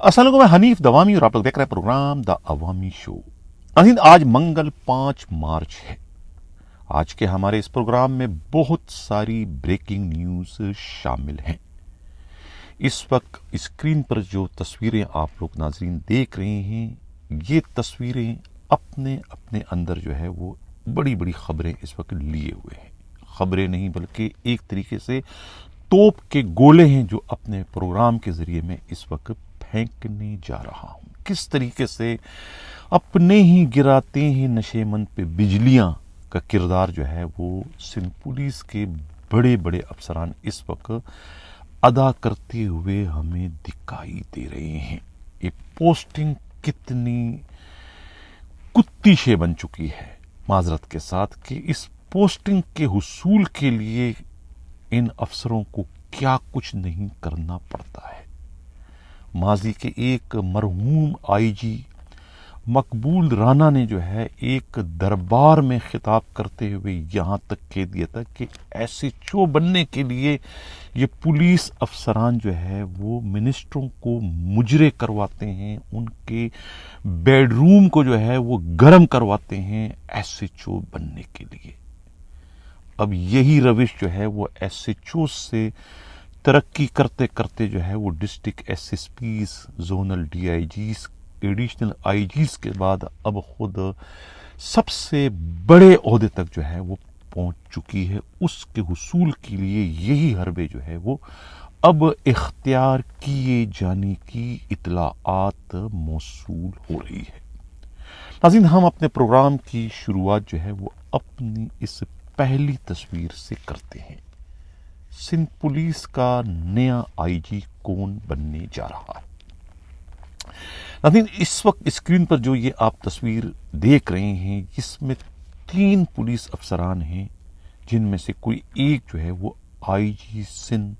अस्सलाम वालेकुम, मैं हनीफ दवामी और आप लोग देख रहे हैं प्रोग्राम द अवामी शो। अजीज, आज मंगल 5 मार्च है। आज के हमारे इस प्रोग्राम में बहुत सारी ब्रेकिंग न्यूज शामिल हैं। इस वक्त स्क्रीन पर जो तस्वीरें आप लोग नाजरीन देख रहे हैं, ये तस्वीरें अपने अपने अंदर जो है वो बड़ी बड़ी खबरें इस वक्त लिए हुए हैं। खबरें नहीं बल्कि एक तरीके से तोप के गोले हैं जो अपने प्रोग्राम के जरिए मैं इस वक्त फेंकने जा रहा हूं। किस तरीके से अपने ही गिराते हैं नशेमंद पे बिजलियां का किरदार जो है वो सिंध पुलिस के बड़े बड़े अफसरान इस वक्त अदा करते हुए हमें दिखाई दे रहे हैं। ये पोस्टिंग कितनी कुत्ती शे बन चुकी है, माजरत के साथ, कि इस पोस्टिंग के हुसूल के लिए इन अफसरों को क्या कुछ नहीं करना पड़ता है। माजी के एक मरहूम आईजी मकबूल राना ने जो है एक दरबार में खिताब करते हुए यहाँ तक कह दिया था कि ऐसे चो बनने के लिए ये पुलिस अफसरान जो है वो मिनिस्टरों को मुजरे करवाते हैं, उनके बेडरूम को जो है वो गर्म करवाते हैं ऐसे चो बनने के लिए। अब यही रविश जो है वो एसएचओ से तरक्की करते करते जो है वो डिस्ट्रिक्ट एसएसपीज, जोनल डीआईजीज, एडिशनल आईजीज के बाद अब खुद सबसे बड़े ओहदे तक जो है वो पहुंच चुकी है। उसके हुसूल के लिए यही हरबे जो है वो अब इख्तियार किए जाने की इतलाआत मौसूल हो रही है। नाज़रीन, हम अपने प्रोग्राम की शुरुआत जो है वो अपनी इस पहली तस्वीर से करते हैं। सिंध पुलिस का नया आईजी कौन बनने जा रहा है? नाज़रीन, इस वक्त स्क्रीन पर जो ये आप तस्वीर देख रहे हैं, इसमें 3 पुलिस अफसरान हैं जिनमें से कोई एक जो है वो आईजी सिंध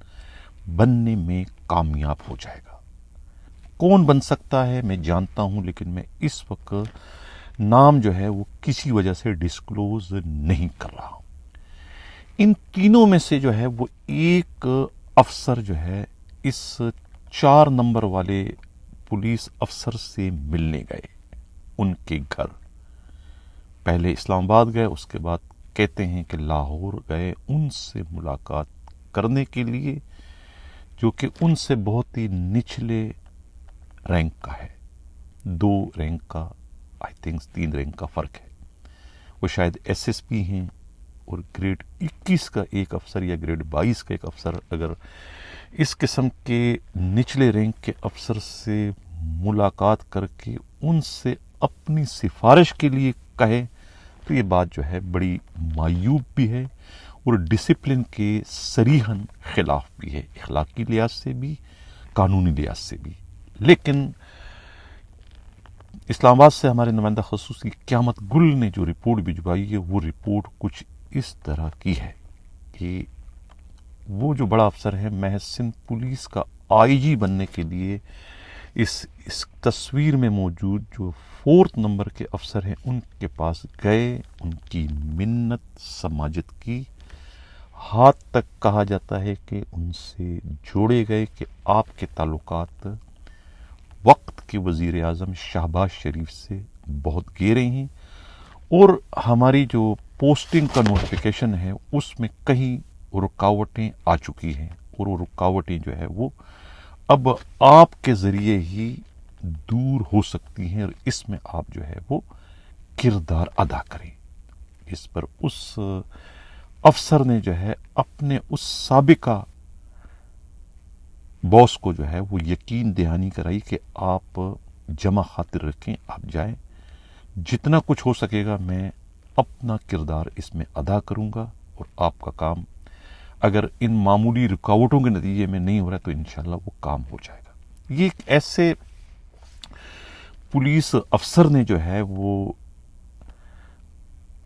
बनने में कामयाब हो जाएगा। कौन बन सकता है मैं जानता हूं, लेकिन मैं इस वक्त नाम जो है वो किसी वजह से डिस्क्लोज नहीं कर रहा हूं। इन तीनों में से जो है वो एक अफसर जो है इस 4 नंबर वाले पुलिस अफसर से मिलने गए उनके घर। पहले इस्लामाबाद गए, उसके बाद कहते हैं कि लाहौर गए उनसे मुलाकात करने के लिए, जो कि उनसे बहुत ही निचले रैंक का है। 2 रैंक का, आई थिंक 3 रैंक का फर्क है। वो शायद एसएसपी हैं और ग्रेड 21 का एक अफसर या ग्रेड 22 का एक अफसर अगर इस किस्म के निचले रैंक के अफसर से मुलाकात करके उनसे अपनी सिफारिश के लिए कहे तो ये बात जो है बड़ी मायूब भी है और डिसिप्लिन के सरीहन खिलाफ भी है, इखलाकी लिहाज से भी, कानूनी लिहाज से भी। लेकिन इस्लामाबाद से हमारे नुमाइंदा खसूसी क़यामत गुल ने जो रिपोर्ट भिजवाई है वो रिपोर्ट कुछ इस तरह की है कि वो जो बड़ा अफसर है महज सिंध पुलिस का आईजी बनने के लिए इस तस्वीर में मौजूद जो 4th नंबर के अफसर हैं उनके पास गए, उनकी मिन्नत समाजत की, हाथ तक कहा जाता है कि उनसे जोड़े गए कि आपके ताल्लुकात वक्त के वजीर आज़म शहबाज शरीफ से बहुत गहरे हैं और हमारी जो पोस्टिंग का नोटिफिकेशन है उसमें कई रुकावटें आ चुकी हैं और वो रुकावटें जो है वो अब आपके ज़रिए ही दूर हो सकती हैं और इसमें आप जो है वो किरदार अदा करें। इस पर उस अफसर ने जो है अपने उस साबिका बॉस को जो है वो यकीन दहानी कराई कि आप जमा खातिर रखें, आप जाएं, जितना कुछ हो सकेगा मैं अपना किरदार इसमें अदा करूंगा और आपका काम अगर इन मामूली रुकावटों के नतीजे में नहीं हो रहा तो इंशाल्लाह वो काम हो जाएगा। ये एक ऐसे पुलिस अफसर ने जो है वो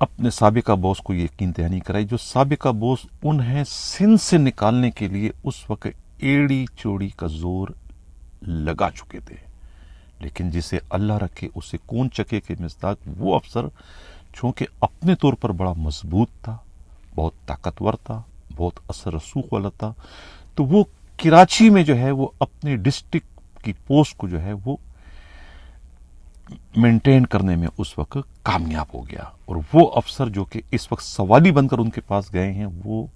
अपने साबिका बॉस को यकीन दहानी कराई, जो साबिका बॉस उन्हें सिंध से निकालने के लिए उस वक्त एड़ी चोड़ी का जोर लगा चुके थे। लेकिन जिसे अल्लाह रखे उसे कौन चके के मिज़दाक वो अफसर चूंकि अपने तौर पर बड़ा मजबूत था, बहुत ताकतवर था, बहुत असर रसूख वाला था, तो वो कराची में जो है वो अपने डिस्ट्रिक्ट کی پوسٹ کو جو ہے وہ مینٹین کرنے میں اس وقت کامیاب ہو گیا، اور وہ افسر جو کہ اس وقت سوالی بن کر ان کے پاس گئے ہیں، وہ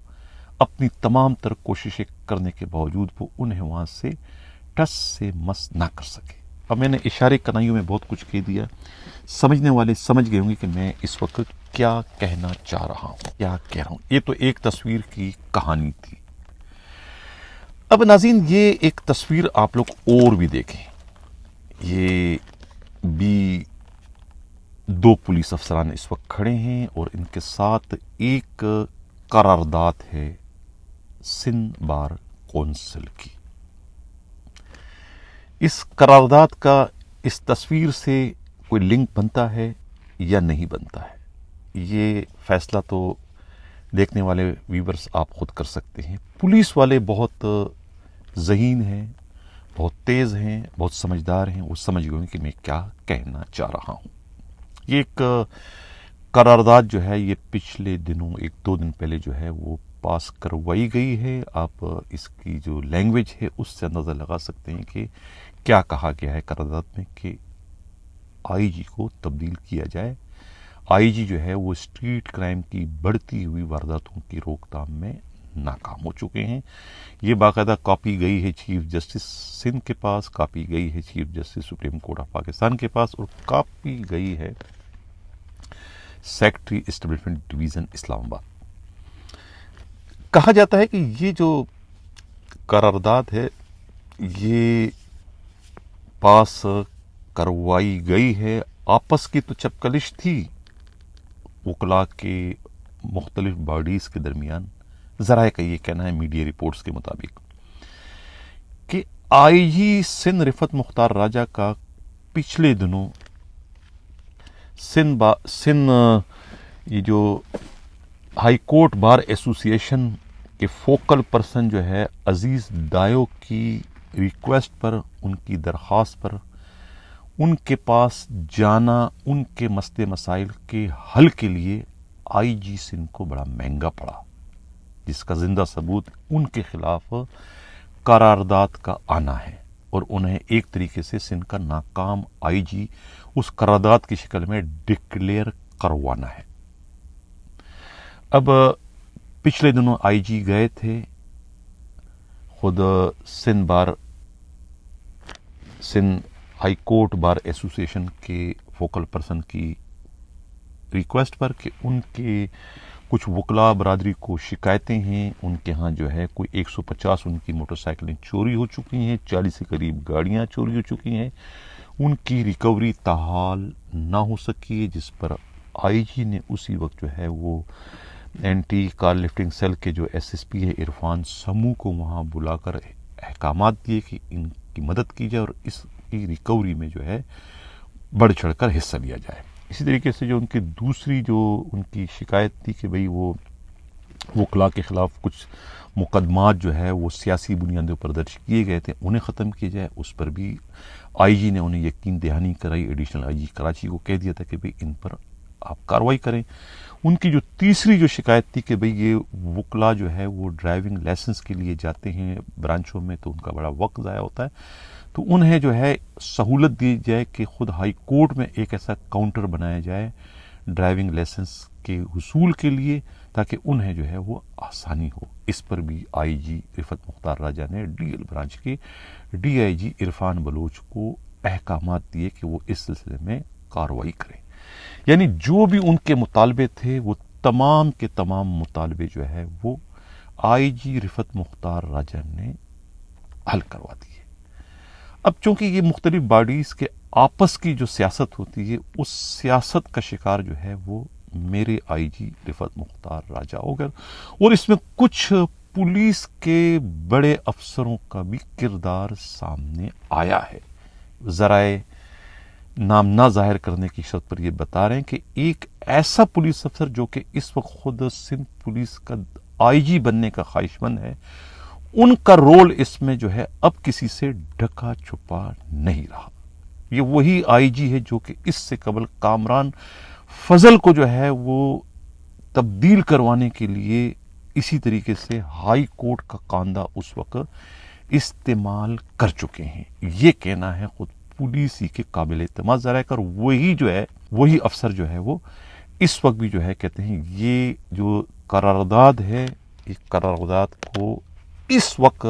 اپنی تمام تر کوششیں کرنے کے باوجود وہ انہیں وہاں سے ٹس سے مس نہ کر سکے۔ اب میں نے اشارے کنائیوں میں بہت کچھ کہہ دیا، سمجھنے والے سمجھ گئے ہوں گے کہ میں اس وقت کیا کہنا چاہ رہا ہوں، کیا کہہ رہا ہوں۔ یہ تو ایک تصویر کی کہانی تھی۔ اب ناظرین، یہ ایک تصویر آپ لوگ اور بھی دیکھیں، یہ بھی دو پولیس افسران اس وقت کھڑے ہیں اور ان کے ساتھ ایک قرارداد ہے سندھ بار کونسل کی۔ اس قرارداد کا اس تصویر سے کوئی لنک بنتا ہے یا نہیں بنتا ہے، یہ فیصلہ تو دیکھنے والے ویورز آپ خود کر سکتے ہیں۔ پولیس والے بہت ذہین ہیں، بہت تیز ہیں، بہت سمجھدار ہیں، وہ سمجھ گئے کہ میں کیا کہنا چاہ رہا ہوں۔ یہ ایک قرارداد جو ہے یہ پچھلے دنوں، ایک دو دن پہلے جو ہے وہ پاس کروائی گئی ہے۔ آپ اس کی جو لینگویج ہے اس سے اندازہ لگا سکتے ہیں کہ کیا کہا گیا ہے قرارداد میں، کہ آئی جی کو تبدیل کیا جائے۔ آئی جی جو ہے وہ اسٹریٹ کرائم کی بڑھتی ہوئی وارداتوں کی روک تھام میں ناکام ہو چکے ہیں۔ یہ باقاعدہ کاپی گئی ہے چیف جسٹس سندھ کے پاس، کاپی گئی ہے chief justice supreme court of Pakistan کے پاس، اور کاپی گئی ہے سیکٹری اسٹیبلشمنٹ ڈویژن اسلام آباد۔ کہا جاتا ہے کہ یہ جو قرارداد ہے یہ پاس کروائی گئی ہے، آپس کی تو چپکلش تھی وکلاء کے مختلف باڈیز کے درمیان۔ ذرائع کا یہ کہنا ہے میڈیا رپورٹس کے مطابق کہ آئی جی سندھ رفت مختار راجہ کا پچھلے دنوں سندھ یہ جو ہائی کورٹ بار ایسوسی ایشن کے فوکل پرسن جو ہے عزیز ڈایو کی ریکویسٹ پر، ان کی درخواست پر ان کے پاس جانا ان کے مسئلے مسائل کے حل کے لیے آئی جی سندھ کو بڑا مہنگا پڑا، جس کا زندہ ثبوت ان کے خلاف قرارداد کا آنا ہے، اور انہیں ایک طریقے سے سندھ کا ناکام آئی جی اس قرارداد کی شکل میں ڈکلیئر کروانا ہے۔ اب پچھلے دنوں آئی جی گئے تھے خود سندھ ہائی کورٹ بار ایسوسی ایشن کے فوکل پرسن کی ریکویسٹ پر کہ ان کے کچھ وکلاء برادری کو شکایتیں ہیں، ان کے ہاں جو ہے کوئی 150 ان کی موٹر سائیکلیں چوری ہو چکی ہیں، 40 کے قریب گاڑیاں چوری ہو چکی ہیں، ان کی ریکوری تاحال نہ ہو سکی، جس پر آئی جی نے اسی وقت جو ہے وہ اینٹی کار لفٹنگ سیل کے جو ایس ایس پی ہے عرفان سمو کو وہاں بلا کر احکامات دیے کہ ان کی مدد کی جائے اور اس کی ریکوری میں جو ہے بڑھ چڑھ کر حصہ لیا جائے۔ اسی طریقے سے جو ان کی دوسری جو ان کی شکایت تھی کہ بھئی وہ وکلاء کے خلاف کچھ مقدمات جو ہے وہ سیاسی بنیادوں پر درج کیے گئے تھے، انہیں ختم کیا جائے، اس پر بھی آئی جی نے انہیں یقین دہانی کرائی۔ ایڈیشنل آئی جی کراچی کو کہہ دیا تھا کہ بھئی ان پر آپ کارروائی کریں۔ ان کی جو تیسری جو شکایت تھی کہ بھئی یہ وکلاء جو ہے وہ ڈرائیونگ لائسنس کے لیے جاتے ہیں برانچوں میں تو ان کا بڑا وقت ضائع ہوتا ہے، تو انہیں جو ہے سہولت دی جائے کہ خود ہائی کورٹ میں ایک ایسا کاؤنٹر بنایا جائے ڈرائیونگ لائسنس کے حصول کے لیے، تاکہ انہیں جو ہے وہ آسانی ہو۔ اس پر بھی آئی جی رفت مختار راجہ نے ڈی ایل برانچ کے ڈی آئی جی عرفان بلوچ کو احکامات دیے کہ وہ اس سلسلے میں کارروائی کریں۔ یعنی جو بھی ان کے مطالبے تھے وہ تمام کے تمام مطالبے جو ہے وہ آئی جی رفت مختار راجہ نے حل کروا دیے۔ اب چونکہ یہ مختلف باڈیز کے آپس کی جو سیاست ہوتی ہے، اس سیاست کا شکار جو ہے وہ میرے آئی جی رفت مختار راجہ ہو گئے، اور اس میں کچھ پولیس کے بڑے افسروں کا بھی کردار سامنے آیا ہے۔ ذرائع نام نہ ظاہر کرنے کی شرط پر یہ بتا رہے ہیں کہ ایک ایسا پولیس افسر جو کہ اس وقت خود سندھ پولیس کا آئی جی بننے کا خواہش مند ہے، ان کا رول اس میں جو ہے اب کسی سے ڈھکا چھپا نہیں رہا۔ یہ وہی آئی جی ہے جو کہ اس سے قبل کامران فضل کو جو ہے وہ تبدیل کروانے کے لیے اسی طریقے سے ہائی کورٹ کا کاندھا اس وقت استعمال کر چکے ہیں، یہ کہنا ہے خود پولیس ہی کے قابل اعتماد ذرائع کا۔ اور وہی افسر جو ہے وہ اس وقت بھی جو ہے کہتے ہیں یہ جو قرارداد ہے، اس قرارداد کو اس وقت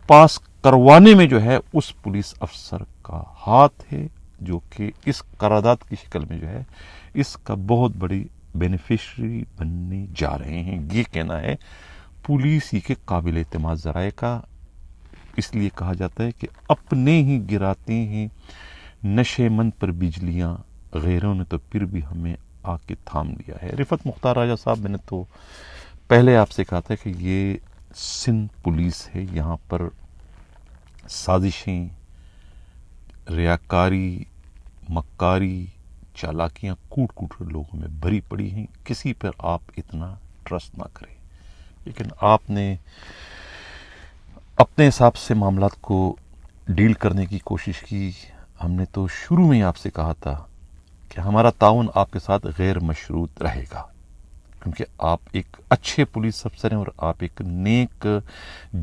پاس کروانے میں جو ہے اس پولیس افسر کا ہاتھ ہے، جو کہ اس قرارداد کی شکل میں جو ہے اس کا بہت بڑی بینیفیشری بننے جا رہے ہیں، یہ کہنا ہے پولیس ہی کے قابل اعتماد ذرائع کا۔ اس لیے کہا جاتا ہے کہ اپنے ہی گراتے ہیں نشے مند پر بجلیاں، غیروں نے تو پھر بھی ہمیں آ کے تھام لیا ہے۔ رفعت مختار راجہ صاحب، میں نے تو پہلے آپ سے کہا تھا کہ یہ سندھ پولیس ہے، یہاں پر سازشیں، ریاکاری، مکاری، چالاکیاں کوٹ کوٹ کر لوگوں میں بھری پڑی ہیں، کسی پر آپ اتنا ٹرسٹ نہ کریں۔ لیکن آپ نے اپنے حساب سے معاملات کو ڈیل کرنے کی کوشش کی۔ ہم نے تو شروع میں ہی آپ سے کہا تھا کہ ہمارا تعاون آپ کے ساتھ غیر مشروط رہے گا، کیونکہ آپ ایک اچھے پولیس افسر ہیں اور آپ ایک نیک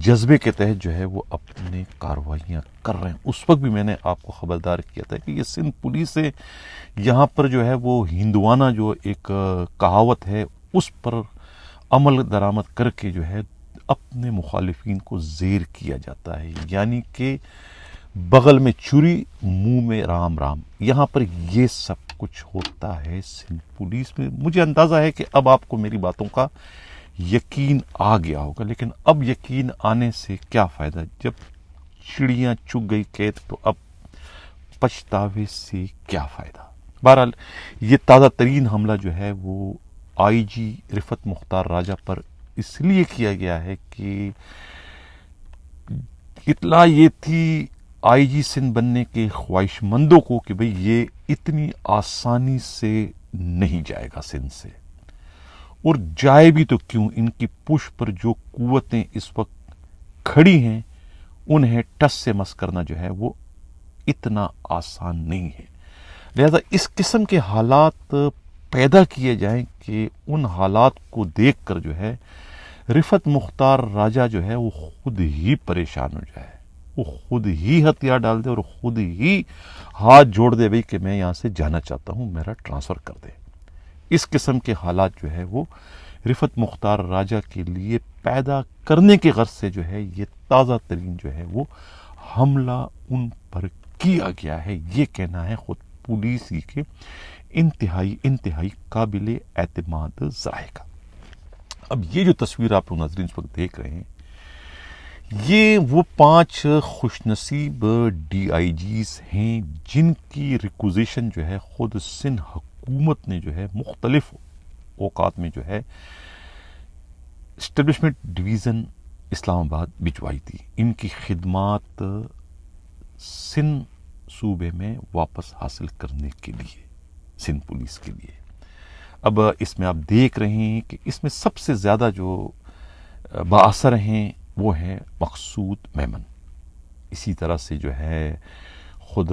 جذبے کے تحت جو ہے وہ اپنے کارروائیاں کر رہے ہیں۔ اس وقت بھی میں نے آپ کو خبردار کیا تھا کہ یہ سندھ پولیس ہے، یہاں پر جو ہے وہ ہندوانہ جو ایک کہاوت ہے اس پر عمل درآمد کر کے جو ہے اپنے مخالفین کو زیر کیا جاتا ہے، یعنی کہ بغل میں چوری، منہ میں رام رام، یہاں پر یہ سب کچھ ہوتا ہے سندھ پولیس میں۔ مجھے اندازہ ہے کہ اب آپ کو میری باتوں کا یقین آ گیا ہوگا، لیکن اب یقین آنے سے کیا فائدہ، جب چڑیاں چگ گئی قید تو اب پچھتاوے سے کیا فائدہ۔ بہرحال یہ تازہ ترین حملہ جو ہے وہ آئی جی رفعت مختار راجہ پر اس لیے کیا گیا ہے کہ اطلاع یہ تھی آئی جی سندھ بننے کے خواہش مندوں کو کہ بھئی یہ اتنی آسانی سے نہیں جائے گا سندھ سے، اور جائے بھی تو کیوں، ان کی پش پر جو قوتیں اس وقت کھڑی ہیں انہیں ٹس سے مس کرنا جو ہے وہ اتنا آسان نہیں ہے۔ لہذا اس قسم کے حالات پیدا کیے جائیں کہ ان حالات کو دیکھ کر جو ہے رفعت مختار راجہ جو ہے وہ خود ہی پریشان ہو جائے، وہ خود ہی ہتھیار ڈال دے اور خود ہی ہاتھ جوڑ دے بھئی کہ میں یہاں سے جانا چاہتا ہوں، میرا ٹرانسفر کر دے۔ اس قسم کے حالات جو ہے وہ رفعت مختار راجہ کے لیے پیدا کرنے کے غرض سے جو ہے یہ تازہ ترین جو ہے وہ حملہ ان پر کیا گیا ہے، یہ کہنا ہے خود پولیس ہی کے انتہائی قابل اعتماد ذرائع کا۔ اب یہ جو تصویر آپ لوگ ناظرین اس وقت دیکھ رہے ہیں، یہ وہ 5 خوش نصیب ڈی آئی جیز ہیں جن کی ریکوزیشن جو ہے خود سندھ حکومت نے جو ہے مختلف اوقات میں جو ہے اسٹیبلشمنٹ ڈویژن اسلام آباد بھجوائی تھی، ان کی خدمات سندھ صوبے میں واپس حاصل کرنے کے لیے، سندھ پولیس کے لیے۔ اب اس میں آپ دیکھ رہے ہیں کہ اس میں سب سے زیادہ جو بااثر ہیں وہ ہیں مقصود میمن، اسی طرح سے جو ہے خود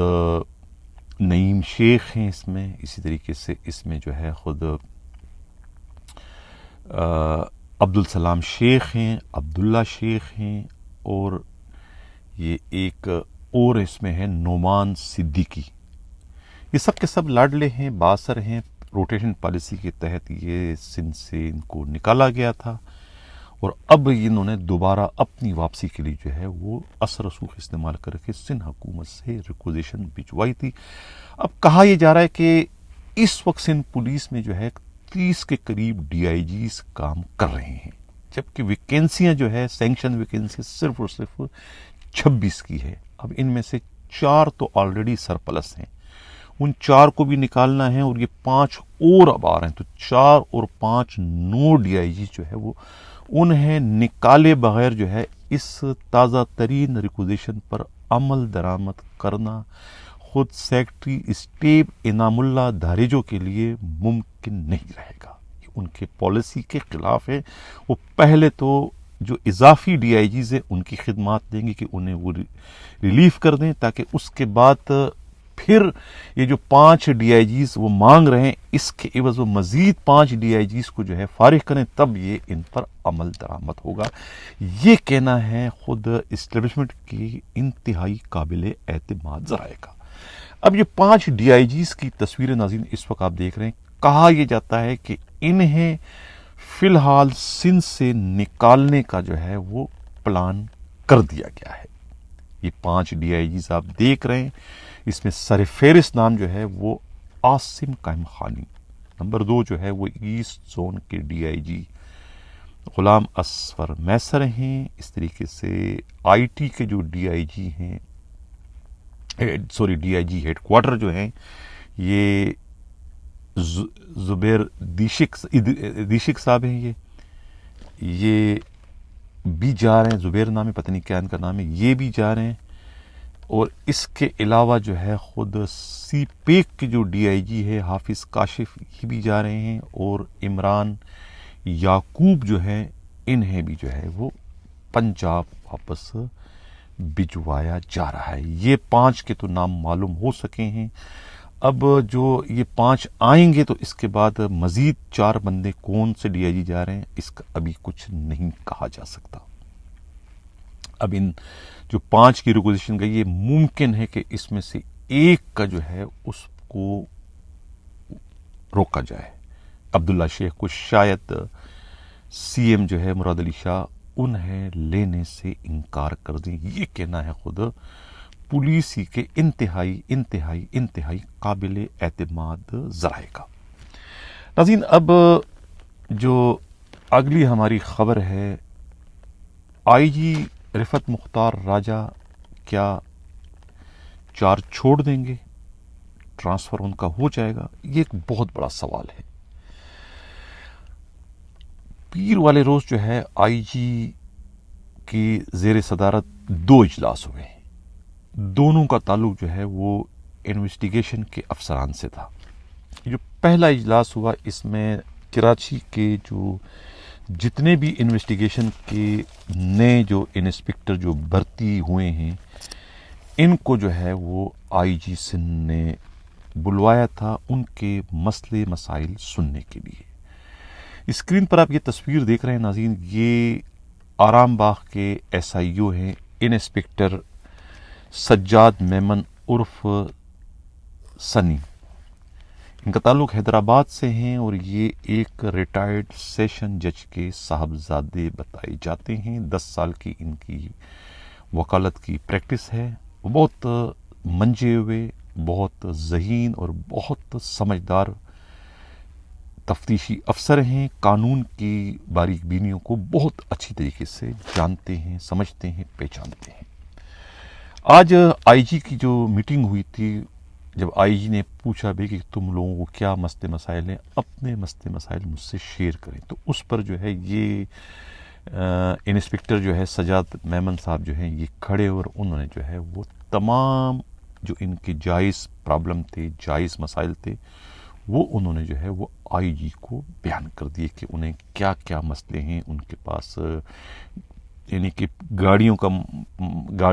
نعیم شیخ ہیں اس میں، اسی طریقے سے اس میں جو ہے خود عبدالسلام شیخ ہیں، عبداللہ شیخ ہیں، اور یہ ایک اور اس میں ہے نعمان صدیقی۔ یہ سب کے سب لاڈلے ہیں، بااثر ہیں، روٹیشن پالیسی کے تحت یہ سندھ سے ان کو نکالا گیا تھا، اور اب انہوں نے دوبارہ اپنی واپسی کے لیے جو ہے وہ اثر رسوخ استعمال کر کے سندھ حکومت سے ریکوزیشن بھجوائی تھی۔ اب کہا یہ جا رہا ہے کہ اس وقت سندھ پولیس میں جو ہے 30 کے قریب ڈی آئی جیز کام کر رہے ہیں، جبکہ ویکینسیاں جو ہے سینکشن ویکینسی صرف اور صرف 26 کی ہے۔ اب ان میں سے 4 تو آلریڈی سرپلس ہیں، ان 4 کو بھی نکالنا ہے، اور یہ 5 اور اب آ رہے ہیں، تو 4 اور 5 9 ڈی آئی جی جو ہے وہ انہیں نکالے بغیر جو ہے اس تازہ ترین ریکوزیشن پر عمل درآمد کرنا خود سیکرٹری اسٹیٹ انعام اللہ دھاریجو کے لیے ممکن نہیں رہے گا، ان کے پالیسی کے خلاف ہے۔ وہ پہلے تو جو اضافی ڈی آئی جیز ہیں ان کی خدمات دیں گے کہ انہیں وہ ریلیف کر دیں، تاکہ اس کے بعد پھر یہ جو 5 ڈی آئی جیز وہ مانگ رہے ہیں، اس کے عوض وہ مزید 5 ڈی آئی جیز کو جو ہے فارغ کریں، تب یہ ان پر عمل درآمد ہوگا۔ یہ کہنا ہے خود اسٹیبلشمنٹ کی انتہائی قابل اعتماد ذرائع کا۔ اب یہ 5 ڈی آئی جیز کی تصویر ناظرین اس وقت آپ دیکھ رہے ہیں، کہا یہ جاتا ہے کہ انہیں فی الحال سندھ سے نکالنے کا جو ہے وہ پلان کر دیا گیا ہے۔ یہ 5 ڈی آئی جیز آپ دیکھ رہے ہیں، اس میں سر فہرست نام جو ہے وہ عاصم قائم خانی، نمبر 2 جو ہے وہ ایسٹ زون کے ڈی آئی جی غلام اصفر میسر ہیں، اس طریقے سے آئی ٹی کے جو ڈی آئی جی ہیں، D I G headquarter جو ہیں یہ زبیر دیشک صاحب ہیں، یہ بھی جا رہے ہیں، زبیر نام ہے، پتہ نہیں کیا ان کا نام ہے، یہ بھی جا رہے ہیں۔ اور اس کے علاوہ جو ہے خود سی پیک کے جو ڈی آئی جی ہے حافظ کاشف، یہ بھی جا رہے ہیں، اور عمران یعقوب جو ہے انہیں بھی جو ہے وہ پنجاب واپس بھجوایا جا رہا ہے۔ یہ 5 کے تو نام معلوم ہو سکے ہیں، اب جو یہ 5 آئیں گے تو اس کے بعد مزید 4 بندے کون سے ڈی آئی جی جا رہے ہیں اس کا ابھی کچھ نہیں کہا جا سکتا۔ اب ان جو 5 کی ریکوزیشن گئی، یہ ممکن ہے کہ اس میں سے ایک کا جو ہے اس کو روکا جائے۔ عبداللہ شیخ کو شاید سی ایم جو ہے مراد علی شاہ انہیں لینے سے انکار کر دیں، یہ کہنا ہے خود پولیسی کے انتہائی قابل اعتماد ذرائع کا۔ ناظرین، اب جو اگلی ہماری خبر ہے، آئی جی رفعت مختار راجہ کیا چارج چھوڑ دیں گے، ٹرانسفر ان کا ہو جائے گا؟ یہ ایک بہت بڑا سوال ہے۔ پیر والے روز جو ہے آئی جی کی زیر صدارت 2 اجلاس ہوئے ہیں، دونوں کا تعلق جو ہے وہ انویسٹیگیشن کے افسران سے تھا۔ جو پہلا اجلاس ہوا اس میں کراچی کے جو جتنے بھی انویسٹیگیشن کے نئے جو انسپکٹر جو بھرتی ہوئے ہیں، ان کو جو ہے وہ آئی جی سندھ نے بلوایا تھا ان کے مسئلے مسائل سننے کے لیے۔ اسکرین پر آپ یہ تصویر دیکھ رہے ہیں ناظرین، یہ آرام باغ کے ایس آئی او ہیں، انسپکٹر سجاد میمن عرف سنی، ان کا تعلق حیدرآباد سے ہیں اور یہ ایک ریٹائرڈ سیشن جج کے صاحبزادے بتائے جاتے ہیں۔ 10 سال کی ان کی وکالت کی پریکٹس ہے، وہ بہت منجے ہوئے، بہت ذہین اور بہت سمجھدار تفتیشی افسر ہیں، قانون کی باریک بینیوں کو بہت اچھی طریقے سے جانتے ہیں، سمجھتے ہیں، پہچانتے ہیں۔ آج آئی جی کی جو میٹنگ ہوئی تھی، جب آئی جی نے پوچھا بھی کہ تم لوگوں کو کیا مسئلے مسائل ہیں، اپنے مسئلے مسائل مجھ سے شیئر کریں، تو اس پر جو ہے یہ انسپکٹر جو ہے سجاد میمن صاحب جو ہیں یہ کھڑے اور انہوں نے جو ہے وہ تمام جو ان کے جائز پرابلم تھے، جائز مسائل تھے، وہ انہوں نے جو ہے وہ آئی جی کو بیان کر دیے کہ انہیں کیا کیا مسئلے ہیں ان کے پاس، یعنی کہ گاڑی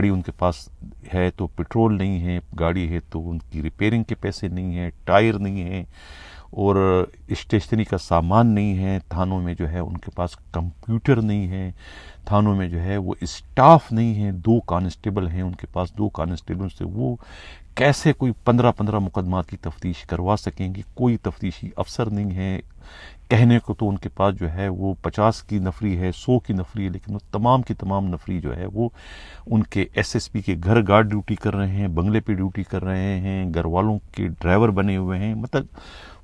ان کے پاس ہے تو پٹرول نہیں ہے، گاڑی ہے تو ان کی ریپیئرنگ کے پیسے نہیں ہیں، ٹائر نہیں ہیں، اور اسٹیشنری کا سامان نہیں ہے، تھانوں میں جو ہے ان کے پاس کمپیوٹر نہیں ہے، تھانوں میں جو ہے وہ اسٹاف نہیں ہے، 2 کانسٹیبل ہیں ان کے پاس، 2 کانسٹیبل سے وہ کیسے کوئی 15 مقدمات کی تفتیش کروا سکیں گے، کوئی تفتیشی افسر نہیں ہے، کہنے کو تو ان کے پاس جو ہے وہ 50 کی نفری ہے، 100 کی نفری ہے، لیکن وہ تمام کی تمام نفری جو ہے وہ ان کے ایس ایس پی کے گھر گارڈ ڈیوٹی کر رہے ہیں، بنگلے پہ ڈیوٹی کر رہے ہیں، گھر والوں کے ڈرائیور بنے ہوئے ہیں، مطلب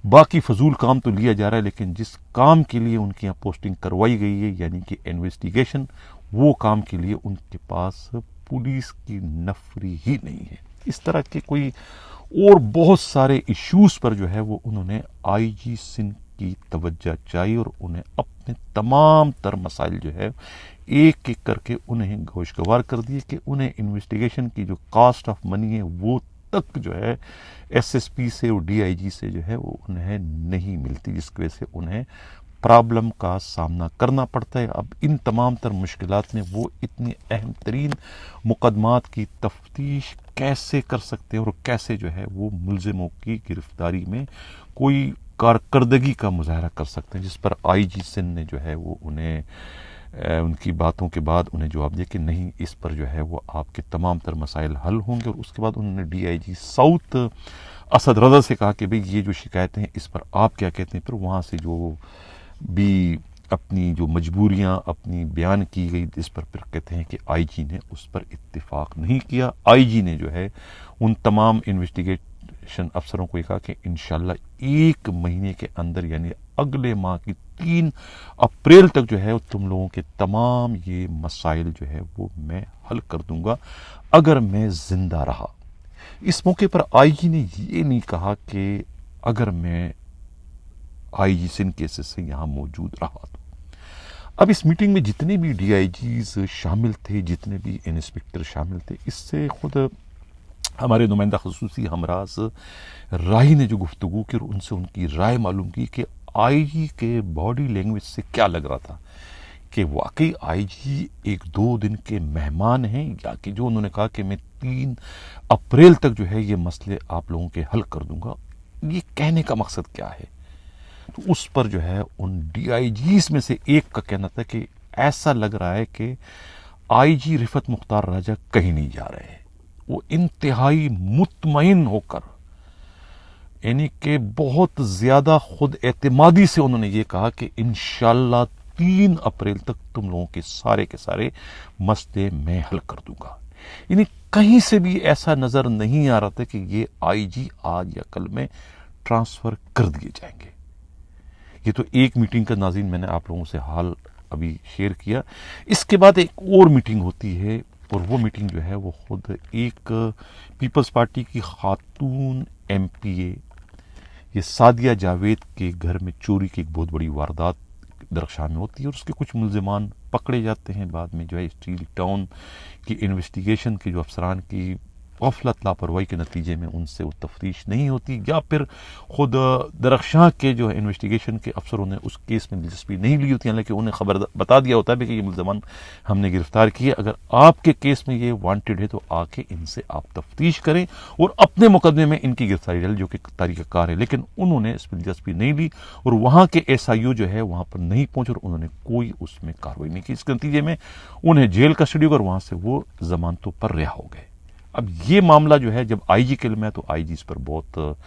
باقی فضول کام تو لیا جا رہا ہے، لیکن جس کام کے لیے ان کی یہاں پوسٹنگ کروائی گئی ہے یعنی کہ انویسٹیگیشن، وہ کام کے لیے ان کے پاس پولیس کی نفری ہی نہیں ہے۔ اس طرح کے کوئی اور بہت سارے ایشوز پر جو ہے وہ انہوں نے آئی جی سندھ کی توجہ چاہی اور انہیں اپنے تمام تر مسائل جو ہے ایک ایک کر کے انہیں گوشگوار کر دیے کہ انہیں انویسٹیگیشن کی جو کاسٹ آف منی ہے وہ تک جو ہے ایس ایس پی سے اور ڈی آئی جی سے جو ہے وہ انہیں نہیں ملتی، جس کی وجہ سے انہیں प्रॉब्लम का सामना करना पड़ता है। अब इन तमाम तर मुश्किलात में वो इतनी अहम तरीन मुकदमात की तफ्तीश कैसे कर सकते हैं और कैसे जो है वो मुलजिमों की गिरफ्तारी में कोई कारकर्दगी का मुजाहरा कर सकते हैं, जिस पर आईजी सिंध ने जो है वो उन्हें उनकी बातों के बाद उन्हें जवाब दिया कि नहीं, इस पर जो है वो आपके तमाम तर मसाइल हल होंगे। और उसके बाद उन्होंने DIG साउथ असद रज़ा से कहा कि भाई ये जो शिकायतें हैं इस पर आप क्या कहते हैं। फिर वहाँ से जो भी अपनी जो मजबूरियां अपनी बयान की गई, इस पर फिर कहते हैं कि आईजी ने उस पर इत्तेफाक नहीं किया। आईजी ने जो है उन तमाम इन्वेस्टिगेशन अफसरों को कहा कि इंशाल्लाह 1 महीने के अंदर यानी अगले माह की 3 अप्रैल तक जो है तुम लोगों के तमाम ये मसाइल जो है वो मैं हल कर दूंगा अगर मैं जिंदा रहा। इस मौके पर आईजी ने ये नहीं कहा कि अगर मैं आईजी सिंध केसेस से यहाँ मौजूद रहा तो। अब इस मीटिंग में जितने भी DIGs शामिल थे, जितने भी इंस्पेक्टर शामिल थे, इससे खुद हमारे नुमाइंदा खसूसी हमराज राही ने जो गुफ्तगू की और उनसे उनकी राय मालूम की कि आईजी के बॉडी लैंग्वेज से क्या लग रहा था कि वाकई आईजी 1-2 दिन के मेहमान हैं, या कि जो उन्होंने कहा कि मैं 3 अप्रैल तक जो है ये मसले आप लोगों के हल कर दूंगा, ये कहने का मकसद क्या है। तो उस पर जो है उन DIGs में से एक का कहना था कि ऐसा लग रहा है कि आईजी रिफत मुख्तार राजा कहीं नहीं जा रहे हैं। वो इंतहाई मुतमईन होकर यानी कि बहुत ज्यादा खुद एतमादी से उन्होंने ये कहा कि इंशाल्लाह 3 अप्रैल तक तुम लोगों के सारे मसले मैं हल कर दूंगा। यानी कहीं से भी ऐसा नजर नहीं आ रहा था कि ये आईजी आज या कल में ट्रांसफर कर दिए जाएंगे। ये तो एक मीटिंग का नाज़रीन मैंने आप लोगों से हाल अभी शेयर किया। इसके बाद एक और मीटिंग होती है और वो मीटिंग जो है वो खुद एक पीपल्स पार्टी की खातून MPA ये सादिया जावेद के घर में चोरी की एक बहुत बड़ी वारदात दरख्शां में होती है और उसके कुछ मुल्जिमान पकड़े जाते हैं। बाद में जो है स्टील टाउन की इन्वेस्टिगेशन के जो अफसरान की गफलत लापरवाही के नतीजे में उनसे वो तफ्तीश नहीं होती, या फिर खुद दरख्शां के जो है इन्वेस्टिगेशन के अफसरों ने उस केस में दिलचस्पी नहीं ली होती, हालांकि उन्हें खबर बता दिया होता है कि ये मुल्ज़मान हमने गिरफ्तार किए, अगर आपके केस में ये वांटेड है तो आके इनसे आप तफ्तीश करें और अपने मुकदमे में इनकी गिरफ्तारी डालें, जो कि तरीक़ाकार है। लेकिन उन्होंने इस पर दिलचस्पी नहीं ली और वहाँ के SIO जो है वहाँ पर नहीं पहुँचे और उन्होंने कोई उसमें कार्रवाई नहीं की। इसके नतीजे में उन्हें जेल कस्टडी और वहाँ से वो जमानतों पर रिहा हो गए। अब ये मामला जो है जब आईजी के लिए तो आईजी इस पर बहुत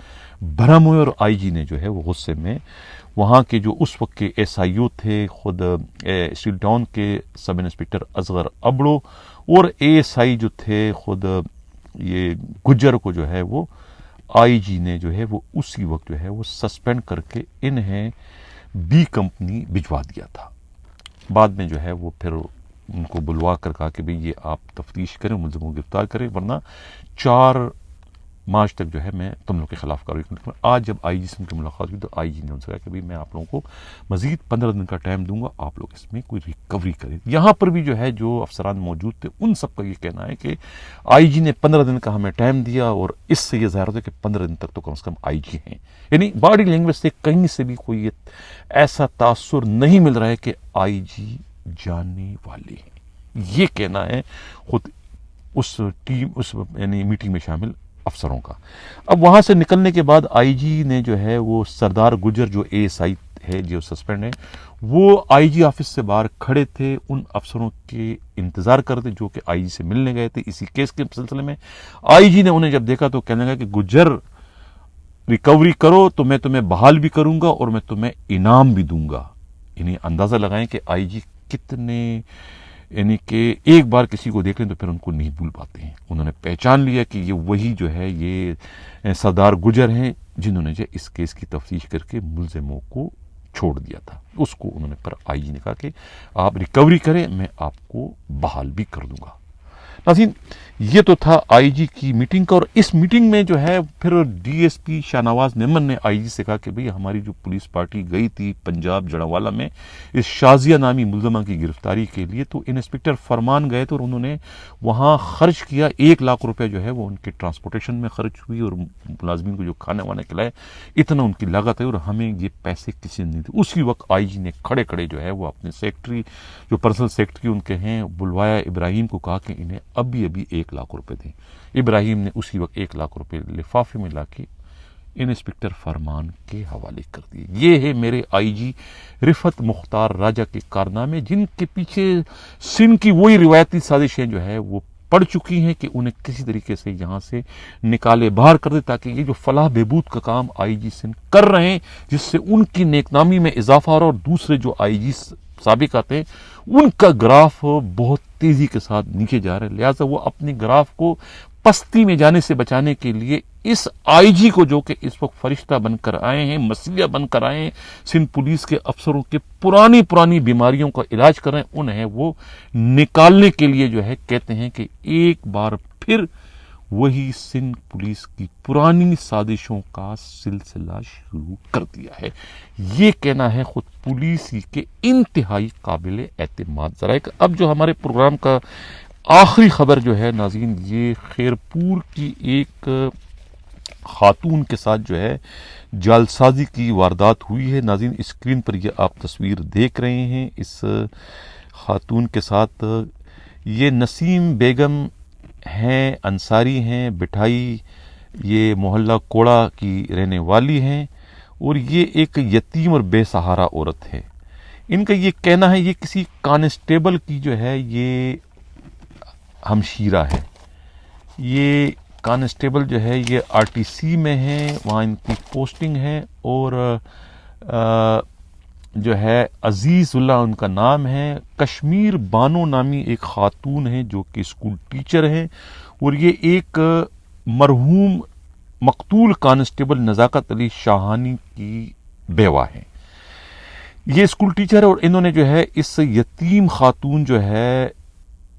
भरम हुए और आईजी ने जो है वो गुस्से में वहाँ के जो उस वक्त के SIO थे, खुद स्टील टाउन के सब इंस्पेक्टर असगर अबड़ो और ASI जो थे खुद ये गुज्जर को जो है वो आईजी ने जो है वो उसी वक्त जो है वो सस्पेंड करके इन्हें B कंपनी भिजवा दिया था। बाद में जो है वो फिर उनको बुलवा कर कहा कि भाई ये आप तफ्तीश करें, मुल्ज़िमों को गिरफ्तार करें, वरना 4 मार्च तक जो है मैं तुम लोग के खिलाफ कार्रवाई करूँगा। आज जब आईजी से उनकी मुलाकात हुई तो आईजी ने उनसे कहा कि भाई मैं आप लोगों को मजीद 15 दिन का टाइम दूंगा, आप लोग इसमें कोई रिकवरी करें। यहाँ पर भी जो है जो अफसरान मौजूद थे उन सबका ये कहना है कि आईजी ने 15 दिन का हमें टाइम दिया और इससे ये ज़ाहिर होता है कि 15 दिन तक तो कम से कम आईजी हैं। यानी बॉडी लैंग्वेज से कहीं से भी कोई ऐसा तासुर नहीं मिल रहा है कि आईजी जाने वाले हैं। ये कहना है खुद उस टीम उस यानी मीटिंग में शामिल अफसरों का। अब वहां से निकलने के बाद आईजी ने जो है वो सरदार गुजर जो ASI है जो सस्पेंड है वो आईजी ऑफिस से बाहर खड़े थे, उन अफसरों के इंतजार करते जो कि आईजी से मिलने गए थे इसी केस के सिलसिले में। आईजी ने उन्हें जब देखा तो कहने लगा कि गुजर रिकवरी करो तो मैं तुम्हें बहाल भी करूंगा और मैं तुम्हें इनाम भी दूंगा। यानी अंदाजा लगाएं कि आईजी कितने यानी कि एक बार किसी को देख लें तो फिर उनको नहीं भूल पाते हैं। उन्होंने पहचान लिया कि ये वही जो है ये सरदार गुजर हैं जिन्होंने जो इस केस की तफ्तीश करके मुल्जिमों को छोड़ दिया था। उसको उन्होंने पर आईजी ने कहा कि आप रिकवरी करें, मैं आपको बहाल भी कर दूंगा। नाज़रीन, ये तो था आईजी की मीटिंग का, और इस मीटिंग में जो है फिर डीएसपी शाहनवाज मेमन ने आईजी से कहा कि भाई हमारी जो पुलिस पार्टी गई थी पंजाब जड़ावाला में इस शाजिया नामी मुलजमा की गिरफ्तारी के लिए, तो इंस्पेक्टर फरमान गए थे और उन्होंने वहाँ खर्च किया 1 लाख रुपए जो है वो उनके ट्रांसपोर्टेशन में खर्च हुई, और मुलाजमीन को जो खाने वाने खिलाए इतना उनकी लागत है, और हमें ये पैसे किसी ने नहीं थे। उसी वक्त आईजी ने खड़े खड़े जो है वो अपने सेक्रेटरी, जो पर्सनल सेक्रेटरी उनके हैं, बुलवाया इब्राहिम को, कहा कि इन्हें अभी 1 लाख रुपए दें। इब्राहिम ने उसी वक्त 1 लाख रुपए लिफाफे में लाके इंस्पेक्टर फरमान के हवाले कर दिए। ये है मेरे आईजी रिफत मुख्तार राजा के कारनामे, जिनके पीछे सिंध की वही रिवायती साजिशें जो है वो पड़ चुकी हैं कि उन्हें किसी तरीके से यहाँ से निकाले बाहर कर दे, ताकि ये जो फलाह बहबूद का काम आईजी सिंध कर रहे हैं जिससे उनकी नेकनामी में इजाफा हो रहा है, और दूसरे जो आईजी साबिक आते हैं उनका ग्राफ बहुत तेजी के साथ नीचे जा रहा है। लिहाजा वो अपने ग्राफ को पस्ती में जाने से बचाने के लिए इस आईजी को, जो कि इस वक्त फरिश्ता बनकर आए हैं, मसीहा बनकर आए हैं, सिंध पुलिस के अफसरों के पुरानी बीमारियों का इलाज कर रहे हैं, उन्हें वो निकालने के लिए जो है कहते हैं कि एक बार फिर वही सिंध पुलिस की पुरानी साजिशों का सिलसिला शुरू कर दिया है। ये कहना है खुद पुलिस के इंतहाई काबिल एतमाद ज़राए। अब जो हमारे प्रोग्राम का आखिरी खबर जो है नाज़रीन, ये खैरपुर की एक खातून के साथ जो है जालसाजी की वारदात हुई है। नाज़रीन, स्क्रीन पर ये आप तस्वीर देख रहे हैं। इस खातून के साथ ये नसीम बेगम हैं, अंसारी हैं, बिठाई, ये मोहल्ला कोड़ा की रहने वाली हैं, और ये एक यतीम और बेसहारा औरत है। इनका ये कहना है ये किसी कांस्टेबल की जो है ये हमशीरा है। ये कांस्टेबल जो है ये आरटीसी में है, वहाँ इनकी पोस्टिंग है, और जो है अजीजुल्लाह उनका नाम है। कश्मीर बानो नामी एक खातून है जो कि स्कूल टीचर है, और ये एक मरहूम मकतूल कांस्टेबल नज़ाकत अली शाहानी की बेवा है। ये स्कूल टीचर है, और इन्होंने जो है इस यतीम खातून जो है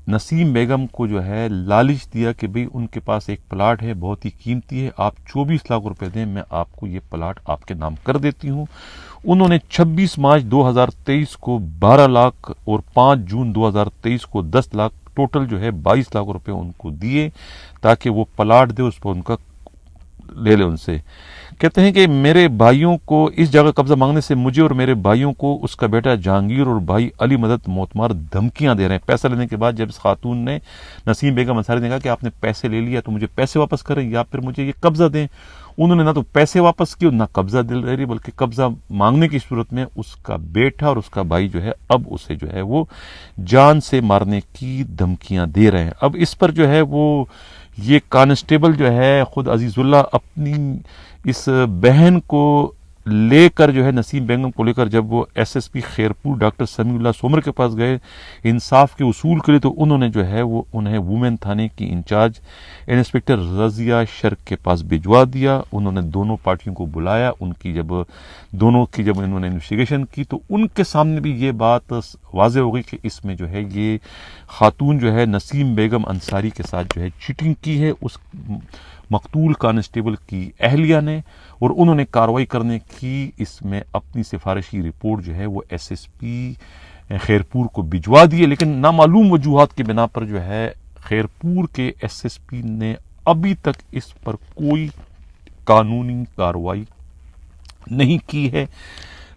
नसीम बेगम को जो है लालच दिया कि भाई उनके पास एक प्लाट है, बहुत ही कीमती है, आप 24 लाख रुपए दें, मैं आपको ये प्लाट आपके नाम कर देती हूँ। उन्होंने 26 मार्च 2023 को 12 लाख और 5 जून 2023 को 10 लाख, टोटल जो है 22 लाख रुपए उनको दिए ताकि वो प्लाट दे, उस पर उनका ले ले उनसे। कहते हैं कि मेरे भाइयों को इस जगह कब्जा मांगने से मुझे और मेरे भाइयों को उसका बेटा जहांगीर और भाई अली मदद मोतमार धमकियां दे रहे हैं। पैसा लेने के बाद जब इस खातून ने, नसीम बेगम अंसारी ने कहा कि आपने पैसे ले लिया तो मुझे पैसे वापस करें या फिर मुझे ये कब्जा दें, उन्होंने ना तो पैसे वापस किए ना कब्जा दिल रही, बल्कि कब्जा मांगने की सूरत में उसका बेटा और उसका भाई जो है अब उसे जो है वो जान से मारने की धमकियां दे रहे हैं। अब इस पर जो है वो ये कांस्टेबल जो है खुद अजीजुल्लाह अपनी इस बहन को लेकर जो है नसीम बेगम को लेकर जब वो SSP Khairpur doctor Samiullah Somer के पास गए इंसाफ के उसूल के लिए, तो उन्होंने जो है वो उन्हें वुमेन थाने की इंचार्ज इंस्पेक्टर रजिया शर्क के पास भिजवा दिया। उन्होंने दोनों पार्टियों को बुलाया, उनकी जब दोनों की जब इन्होंने इन्वेस्टिगेशन की तो उनके सामने भी ये बात वाज़ेह हो गई कि इसमें जो है ये खातून जो है नसीम बेगम अंसारी के साथ जो है चीटिंग की है उस मकतूल कांस्टेबल की अहलिया ने, और उन्होंने कार्रवाई करने की इसमें अपनी सिफारिशी रिपोर्ट जो है वो एसएसपी खैरपुर को भिजवा दी है। लेकिन नामालूम वजूहात की बिना पर जो है खैरपुर के एसएसपी ने अभी तक इस पर कोई कानूनी कार्रवाई नहीं की है।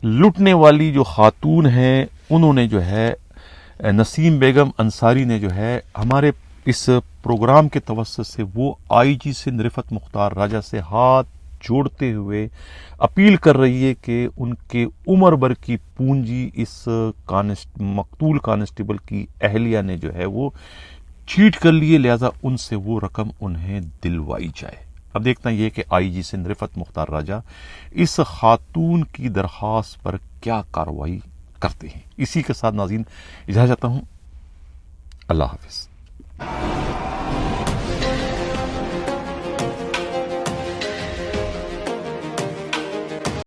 लुटने वाली जो खातून है उन्होंने जो है नसीम बेगम अंसारी ने जो है हमारे इस प्रोग्राम के तवस्सुत से वो आईजी सिंध रिफत मुख्तार राजा से हाथ जोड़ते हुए अपील कर रही है कि उनके उम्र भर की पूंजी इस मकतूल कांस्टेबल की अहलिया ने जो है वो चीट कर लिए, लिहाजा उनसे वो रकम उन्हें दिलवाई जाए। अब देखना यह कि आईजी सिंध रिफत मुख्तार राजा इस खातून की दरख्वास्त पर क्या कार्रवाई करते हैं। इसी के साथ नाज़रीन इजाज़त चाहता हूँ। अल्लाह हाफिज़।